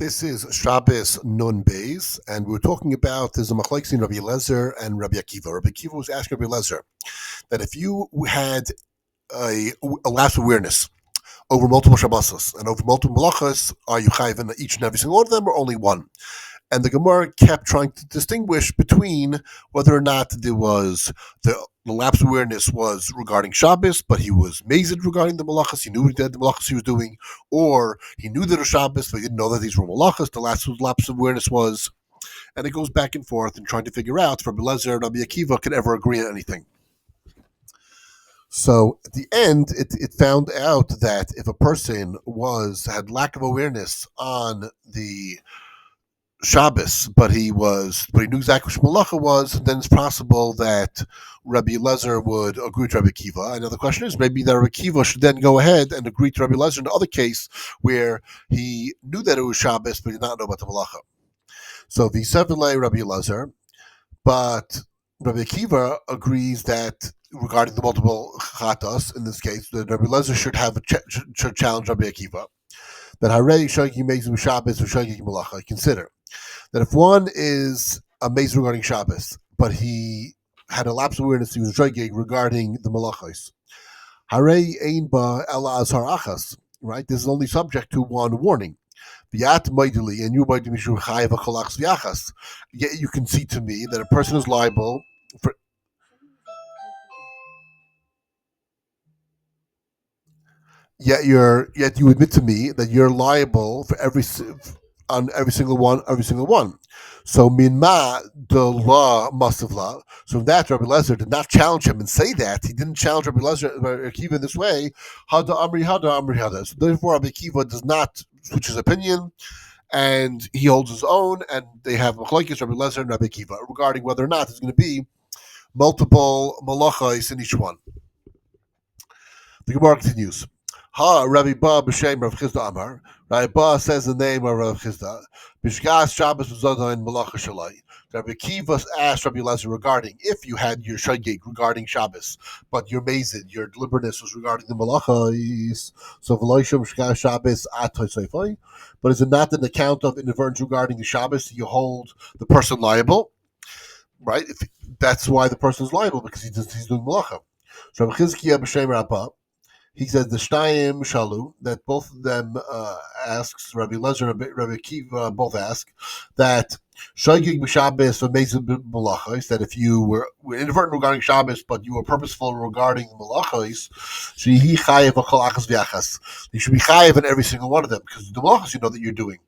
This is Shabbos Nun Beis, and we're talking about there's a machlokes in Rabbi Eliezer and Rabbi Akiva. Rabbi Akiva was asking Rabbi Eliezer that if you had a lapse of awareness over multiple Shabbosos and over multiple malachos, are you chayiv in each and every single one of them, or only one? And the Gemara kept trying to distinguish between whether or not there was the lapse of awareness was regarding Shabbos, but he was mazed regarding the malachas. He knew that the malachas he was doing, or he knew that it was Shabbos, but he didn't know that these were malachas. The lapse of awareness was, and it goes back and forth and trying to figure out if Rabbi Eliezer and Rabbi Akiva could ever agree on anything. So at the end, it found out that if a person had lack of awareness on the Shabbos, but he knew exactly what malacha was, then it's possible that Rabbi Eliezer would agree with Rabbi Akiva. And the question is, maybe that Rabbi Akiva should then go ahead and agree to Rabbi Eliezer in the other case where he knew that it was Shabbos, but he did not know about the malacha. So the Sevilei Rabbi Eliezer, but Rabbi Akiva agrees that regarding the multiple chatas, in this case, that Rabbi Eliezer should challenge Rabbi Akiva. That Harei Shogig Mezu Shabbos or Shogig Malacha. Consider that if one is amazed regarding Shabbos, but he had a lapse of awareness, he was Shogig regarding the Malachos. Harei Ein Ba Ela Azhar Achas. Right, this is only subject to one warning. Yet you can see to me that a person is liable for. Yet you admit to me that you're liable for every single one. So minma the law must have law. So that Rabbi Eliezer did not challenge him and say that he didn't challenge Rabbi Akiva in this way. Hada amri hada. So therefore, Rabbi Akiva does not switch his opinion, and he holds his own. And they have machlokes Rabbi Eliezer and Rabbi Akiva regarding whether or not there's going to be multiple malachos in each one. The Gemara continues. Rabbi Ba b'shem Rav Chizda Amar. Rabbi Ba says the name of Rav Chizda. Bishgas Shabbos v'zodayin malacha shalai. Rabbi Akiva asked Rabbi Eliezer regarding if you had your shogig regarding Shabbos, but your mazid, your deliberateness was regarding the malachas. So v'loishim bishgas Shabbos atoy seifai. But is it not an account of inadvertence regarding the Shabbos? You hold the person liable, right? That's why the person is liable, because he's doing malacha. So Rabbi Chizkiah b'shem Rabbah. He says the Shtayim Shalu, that both of them asks, Rabbi Eliezer and Rabbi Akiva both ask, that Shogig b'Shabbos v'mezid b'malachos, that if you were inadvertent regarding Shabbos, but you were purposeful regarding malachos, shehi chayev v'chol achas v'achas. You should be chayev in every single one of them, because the malachos you know that you're doing.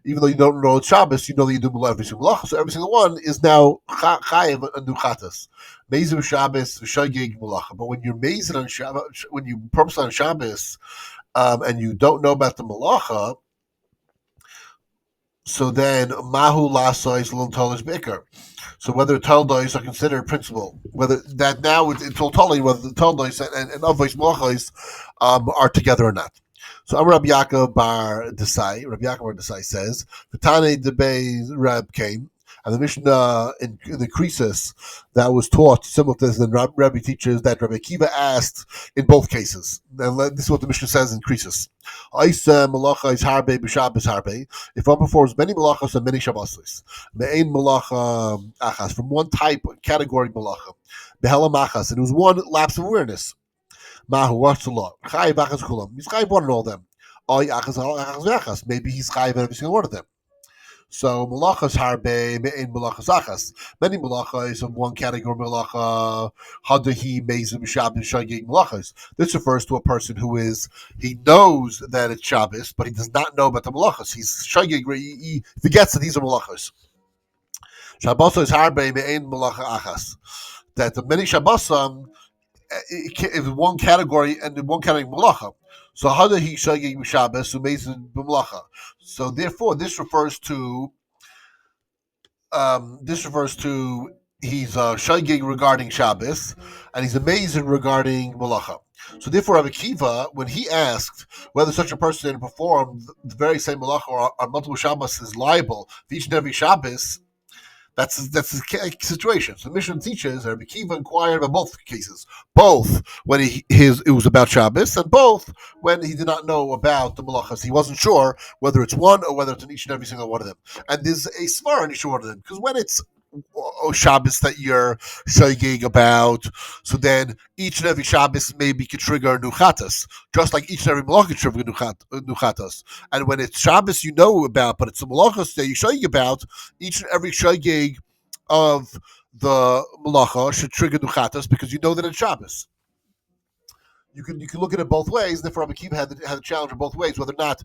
Even though you don't know it's Shabbos, you know that you do every single malacha. So every single one is now chayev and do chatas. Mezid Shabbos, shogig malacha. But when you're mezid on Shabbos, when you purpose on Shabbos, and you don't know about the malacha, so then mahu lasois lon tolish beker. So whether toldois are considered principal, whether that now it's totally whether the toldois and avos malachos are together or not. So Rabbi Yaakov Bar Desai says, the Tane Debei Reb came, and the Mishnah in the Krisis that was taught similar to this, and Rabbi teaches that Rabbi Akiva asked in both cases. And this is what the Mishnah says in Krisis. Malacha is harbe b'Shabbos harbe. If one performs many malachas and many Shabbosos, me'ein malacha achas, from one type category malacha, behelam achas, and it was one lapse of awareness. Mahu, what's the law? Chayiv achas kulam. He's chayiv one and all of them. Oy achas achas. Maybe he's chayiv every single one of them. So malachas harbe me'in malachas achas. Many malachas of one category malacha. Hadahi mezim Shabbos shogig malachas. This refers to a person he knows that it's Shabbos, but he does not know about the malachas. He's shogig. He forgets that these are malachas. Shabbos is harbe me'in malacha achas. That the many Shabbosim is one category and in one category malacha. So how did he shogig Shabbos umezid b'malacha? So therefore, this refers to he's shogig regarding Shabbos and he's amazing regarding malacha. So therefore, Rabbi Akiva, when he asked whether such a person performed the very same malacha or on multiple Shabbos is liable for each and every Shabbos, That's the situation. So Mishnah teaches, Rabbi Kiva inquired about both cases, both when it was about Shabbos, and both when he did not know about the malachas. He wasn't sure whether it's one or whether it's in each and every single one of them. And there's a svar in each one of them, because when it's Shabbos that you're shaygig about, so then each and every Shabbos maybe could trigger new chatas, just like each and every malacha could trigger new chatas. And when it's Shabbos you know about, but it's the malachas that you shaygig about, each and every shaygig of the malacha should trigger new chatas because you know that it's Shabbos. You can look at it both ways. Therefore, Rabbi Kiva had the challenge of both ways, whether or not,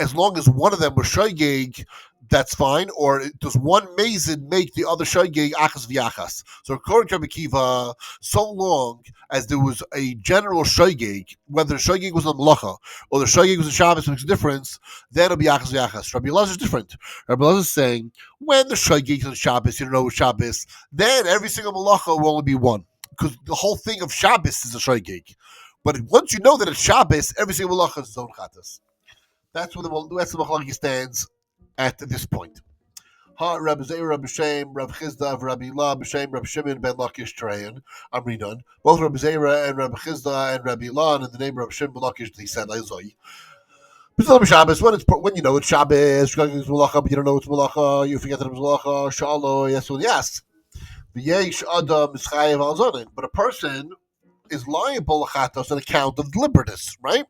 as long as one of them was shaygig, that's fine. Or does one mazid make the other shaygig achas v'achas? So according to Rabbi Kiva, so long as there was a general shaygig, whether the shaygig was on malacha or the shaygig was a Shabbos, makes a difference. Then it'll be achas v'achas. Rabbi Elazar is different. Rabbi Elazar is saying when the shaygig is on Shabbos, you don't know it's Shabbos, then every single malacha will only be one, because the whole thing of Shabbos is a shaygig. But once you know that it's Shabbos, every single malacha is zon chatas. That's where the machlokes stands at this point. Ha Rabbi Zeir, Rabbi Shem, Rabbi Chizda, Rabbi Ilah, B'Shem, Rabbi Shimon ben Lakish Trayan, Amrinan. Both Rabbi Zeir and Rabbi Chizda and Rabbi Ilah, and in the name of Rabbi Shimon ben Lakish, he said, Ayzoi. B'Shem Shabbos, when you know it's Shabbos, you're going to malacha, but you don't know it's malacha, you forget that it's malacha, Shalo, yes. But a person is liable chatos on account of deliberateness, right?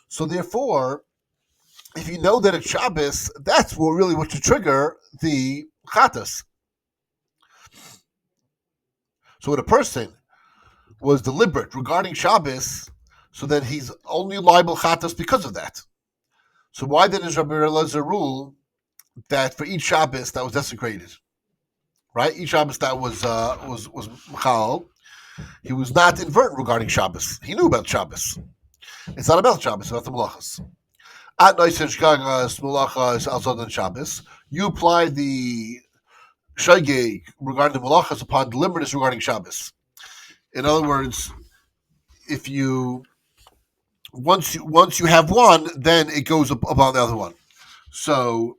So therefore, if you know that it's Shabbos, that's what should trigger the chatos. So when a person was deliberate regarding Shabbos, so then he's only liable chatos because of that. So why then is Rabbi Elazar rule that for each Shabbos that was desecrated, right? Each Shabbos that was machal, he was not invertent regarding Shabbos. He knew about Shabbos. It's not about Shabbos, it's about the malachas. At Noisen Shkagas, malachas, al Shabbos, you apply the shaygig regarding the malachas upon deliberateness regarding Shabbos. In other words, if you once you have one, then it goes upon the other one. So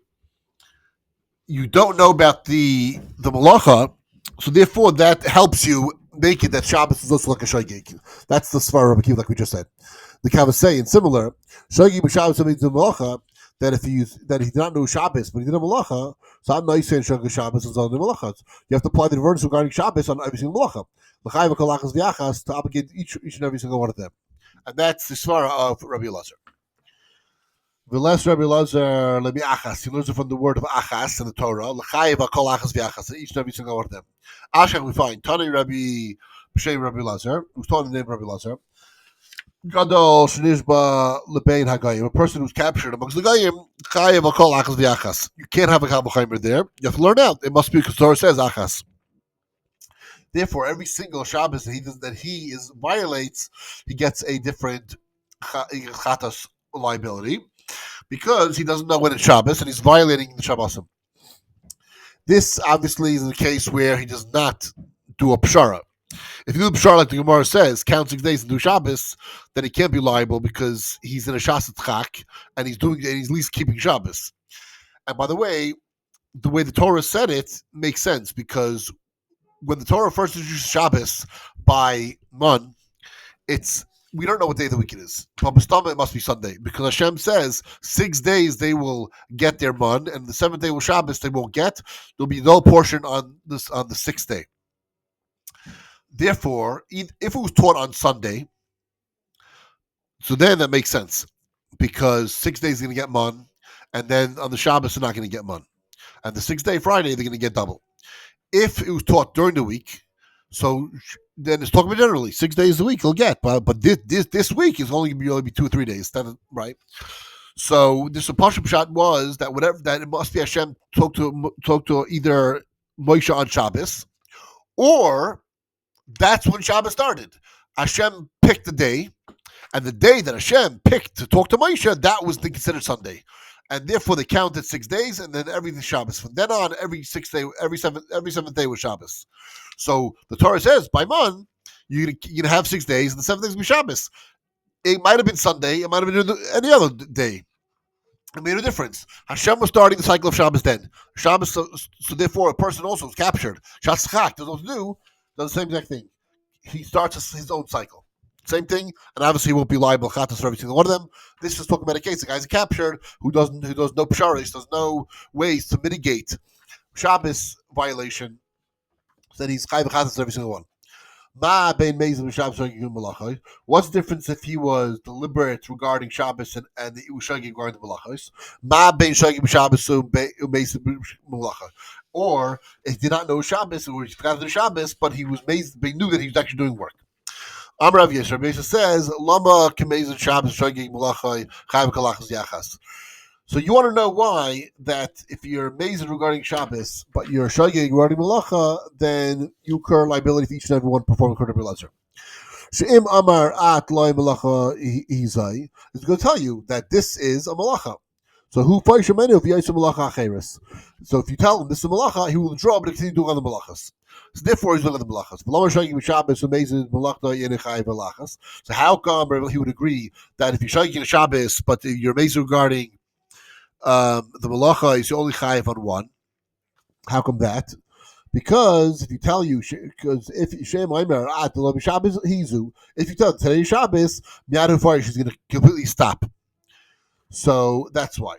you don't know about the malacha, so therefore that helps you make it that Shabbos is also like a shaygig. That's the svar of Akiva, like we just said. The Kav is saying similar. Shaygig b'Shabbos means the malacha, that if he did not know Shabbos but he did a malacha, so I'm not saying Shabbos Shabbos is on the malachas. You have to apply the verdict regarding Shabbos on every single malacha. L'chayv v'kolachas v'achas, to obligate each and every single one of them, and that's the svara of Rabbi Elazar. The last Rabbi Elazar lebi achas. He learns it from the word of achas in the Torah. L'chayv v'kolachas v'achas, each and every single one of them. Ashach we find Tani Rabbi B'Shem Rabbi Elazar, who's taught in the name of Rabbi Elazar. Gadol shenishba lebein hagayim, a person who's captured amongst the gayim, chayev akol achas v'achas. You can't have a kalvachimer there. You have to learn out. It must be because Torah says achas. Therefore, every single Shabbos that he violates, he gets a different chatas liability because he doesn't know when it's Shabbos and he's violating the Shabbosim. This obviously is the case where he does not do a pshara. If you do the pshara like the Gemara says, count 6 days and do Shabbos, then he can't be liable because he's in a Shas Tzchak and he's at least keeping Shabbos. And by the way the Torah said it makes sense, because when the Torah first introduced Shabbos by Mun, we don't know what day of the week it is. But it must be Sunday, because Hashem says 6 days they will get their Mun, and the 7th day will Shabbos they won't get. There'll be no portion on the 6th day. Therefore, if it was taught on Sunday, so then that makes sense, because 6 days are going to get Mun, and then on the Shabbos they're not going to get Mun, and the 6th day Friday they're going to get double. If it was taught during the week, so then it's talking about generally 6 days a week he'll get, but this week is only going to be 2 or 3 days, right? So this Pashup shot was that it must be Hashem talk to either Moshe on Shabbos, or that's when Shabbos started. Hashem picked the day, and the day that Hashem picked to talk to Moshe, that was considered Sunday. And therefore they counted 6 days, and then everything Shabbos. From then on, every seventh day was Shabbos. So the Torah says by Mun, you're gonna have 6 days, and the 7th day will be Shabbos. It might have been Sunday, it might have been any other day. It made a difference. Hashem was starting the cycle of Shabbos then. Shabbos, so therefore, a person also was captured. Shatzchak does what to do, does the same exact thing. He starts his own cycle. Same thing, and obviously he won't be liable chatas for every single one of them. This is talking about a case. The guy's captured who does no psharis, does no ways to mitigate Shabbos violation. So then he's chayv chatas every single one. Ma bein mezil Shabbos malachos. What's the difference if he was deliberate regarding Shabbos and he was shaggy regarding the malachos? Ma bein shaggy Shabbos mezil malachos. Or if he did not know Shabbos, or he forgot the Shabbos, but he was he knew that he was actually doing work. Amar Rav Yisrael Rabbi Yisrael says, "Lama kemezil Shabbos shaggy malachos chayv kalachos yachas." So you want to know why that if you're amazing regarding Shabbos, but you're shaggy regarding Malacha, then you incur liability for each and every one performing according to Lazar. She'im Amar at Loi Malacha Izai is going to tell you that this is a Malacha. So who Faishamenu if Yaisu Malacha Acheres? So if you tell him this is a Malacha, he will withdraw but continue doing other Malachas. So therefore he's doing other Malachas. So how come he would agree that if you're shaggy in Shabbos, but you're amazing regarding the malacha is only chayiv on one? How come that? Because if you tell you, because if Shem Aimer at the Shabbos Hizu, if you tell today Shabbos, Miyadu Farish is going to completely stop. So that's why.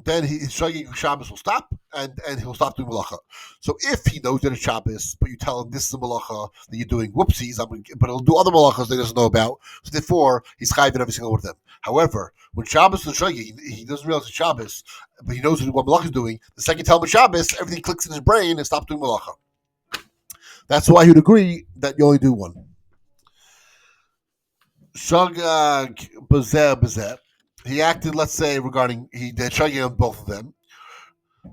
Then his shaggy Shabbos will stop, and he'll stop doing malacha. So if he knows that it's Shabbos, but you tell him this is a malacha that you're doing, whoopsies, but he'll do other malachas that he doesn't know about. So therefore, he's chayiv in every single one of them. However, when Shabbos is shaggy, he doesn't realize it's Shabbos, but he knows what malacha is doing. The second you tell him it's Shabbos, everything clicks in his brain and stops doing malacha. That's why he would agree that you only do one. Shagag Bazer. He acted, let's say, regarding he did shaggy on both of them.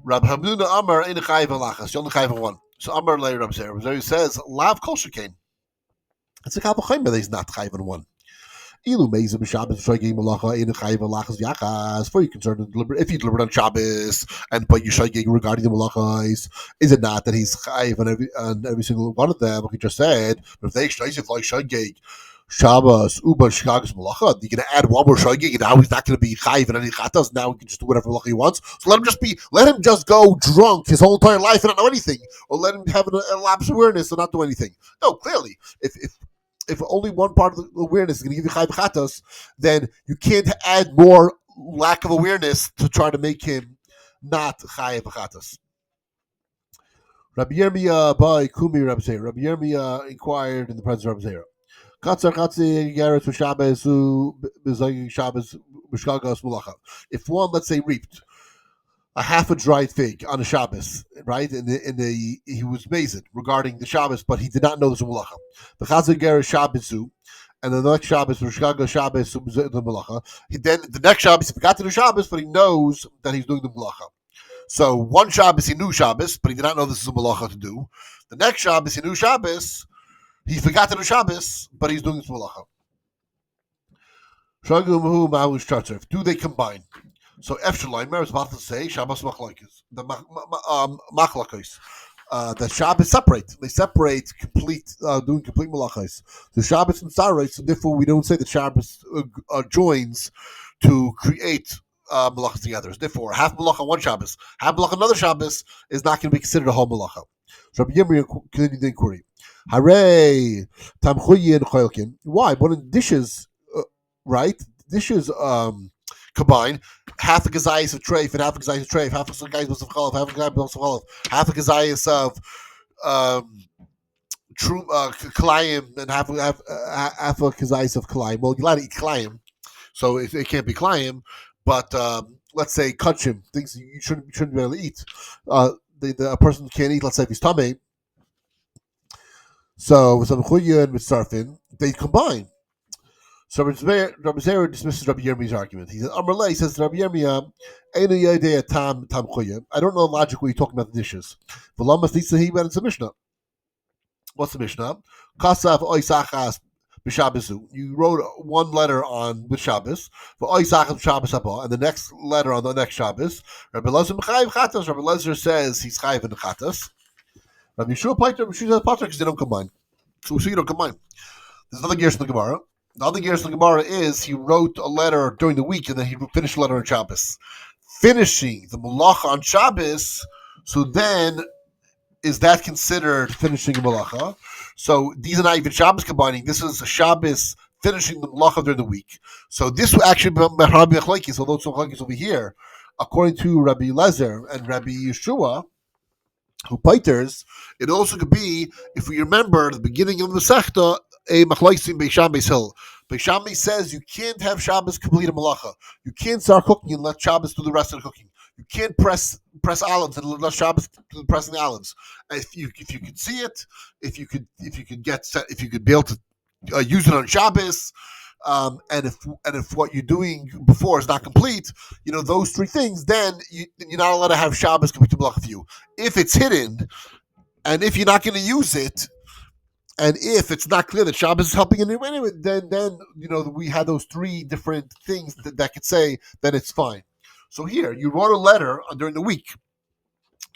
Rab Hamnuna Amar in chayiv alachas. You only chayiv on one. So Amar lay Rab Zer. Rab Zer says lav kol shekain. It's a couple chayim that he's not chayiv on one. Ilu meizim Shabbos shaggy malacha in chayiv alachas yachas. For you concerned if you delivered on Shabbos but you shaggy regarding the malachas, is it not that he's chayiv on every single one of them? Like we just said, but if they shayif like shaggy Shabbos, Uba, Chicago's Malacha. You're going to add one more shaggy, and now he's not going to be chayiv and any chatas. Now he can just do whatever malacha he wants. So let him just go drunk his whole entire life and not know anything, or let him have a lapse of awareness and not do anything. No, clearly, if only one part of the awareness is going to give you chayiv chatas, then you can't add more lack of awareness to try to make him not chayiv chatas. Rabbi Yirmiyah by Kumi Rabbi Zera. Rabbi Yirmiyah inquired in the presence of Rabbi Zera. If one, let's say, reaped a half a dried fig on a Shabbos, right? He was mazed regarding the Shabbos, but he did not know this was malacha. The Chazar Ger Shabbosu, and the next Shabbos, Chicago Shabbos, the malacha. Then the next Shabbos, he forgot to do Shabbos, but he knows that he's doing the malacha. So one Shabbos he knew Shabbos, but he did not know this is a malacha to do. The next Shabbos he knew Shabbos. He forgot to do Shabbos, but he's doing this malacha. Do they combine? So Efshalaymer is about to say Shabbos machlokes. The machlokes. That Shabbos separate. They separate complete, doing complete malachos. The Shabbos and Sarai, so therefore we don't say that Shabbos joins to create malachas together. Therefore, half malacha one Shabbos, half malacha another Shabbos is not going to be considered a whole malacha. So Rabbi Yirmiyah continued the inquiry. Hooray! Tamchuyin choilkin. Why? But in dishes, right? Dishes combine half a gazayis of treif and half a gazayis of treif, half a gazayis of chalaf, half a gazayis of chalaf, half a gazayis of kalayim, and half a gazayis of kalayim. Well, you're allowed to eat kalayim, so it can't be kalayim. But let's say kachim, things you shouldn't be able to eat. A person can't eat. Let's say if he's tamei. So with some chuya and mitzarfin, they combine. So Rabbi Zera dismisses Rabbi Yirmiyah's argument. He says, Amrullah, he says Rabbi Yirmiyah, Einu yodei tam chuya. I don't know logically you're talking about the dishes. V'lamas nitza he went into Mishnah. What's the Mishnah? Kasav oisachas b'Shabbosu. You wrote one letter on with Shabbos for oisachas b'Shabbos haba, and the next letter on the next Shabbos. Rabbi Lezer m'chayiv chatas. Rabbi Lezer says he's chayiv in the chatas. Rabbi Yeshua Paiter, Rabbi Yeshua Paiter, because they don't combine. So you don't combine. There's another gears in the Gemara. The other gears in the Gemara is he wrote a letter during the week and then he finished the letter on Shabbos. finishing the malacha on Shabbos, so then is that considered finishing a malacha? So these are not even Shabbos combining. This is a Shabbos finishing the malacha during the week. So this will actually be Rabbi Machlokes, although it's Machlokes over here, according to Rabbi Lezer and Rabbi Yeshua, who paiters, it also could be, if we remember the beginning of the Masechta, a Machlokes in Beis Shammai Hill. Beis Shammai says you can't have Shabbos complete a malacha. You can't start cooking and let Shabbos do the rest of the cooking. You can't press olives and let Shabbos do the pressing the olives. If you could see it, if you could be able to use it on Shabbos, and if what you're doing before is not complete, those three things, then you're not allowed to have Shabbos complete the malacha for you. If it's hidden, and if you're not going to use it, and if it's not clear that Shabbos is helping in any way, then we had those three different things that could say that it's fine. So here, you wrote a letter during the week.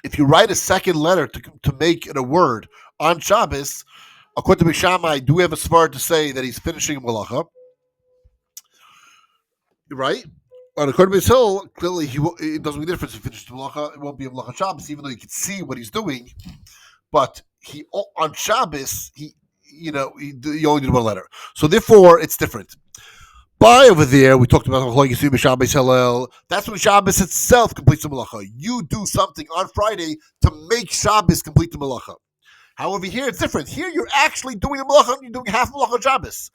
If you write a second letter to make it a word on Shabbos, according to Beis Shammai, do we have a svara to say that he's finishing malacha? Right? And according to Beis Hill, clearly it doesn't make a difference if he finishes malacha. It won't be a malacha Shabbos, even though you can see what he's doing. But he on Shabbos, he only did one letter. So therefore, it's different. By over there, we talked about Shabbos Hillel. That's when Shabbos itself completes the malacha. You do something on Friday to make Shabbos complete the malacha. However, here it's different. Here you're actually doing the malacha. You're doing half malacha on Shabbos.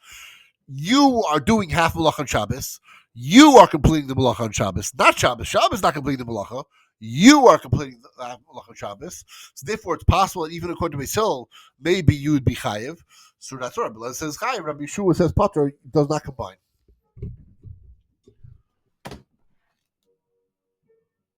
You are doing half malacha on Shabbos. You are completing the malacha on Shabbos, not Shabbos. Shabbos not completing the malacha. You are completing the malacha on Shabbos. So therefore, it's possible that even according to Beis Hill, maybe you would be chayiv. So that's what Rabbi says chayiv. Rabbi Yeshua says pater does not combine.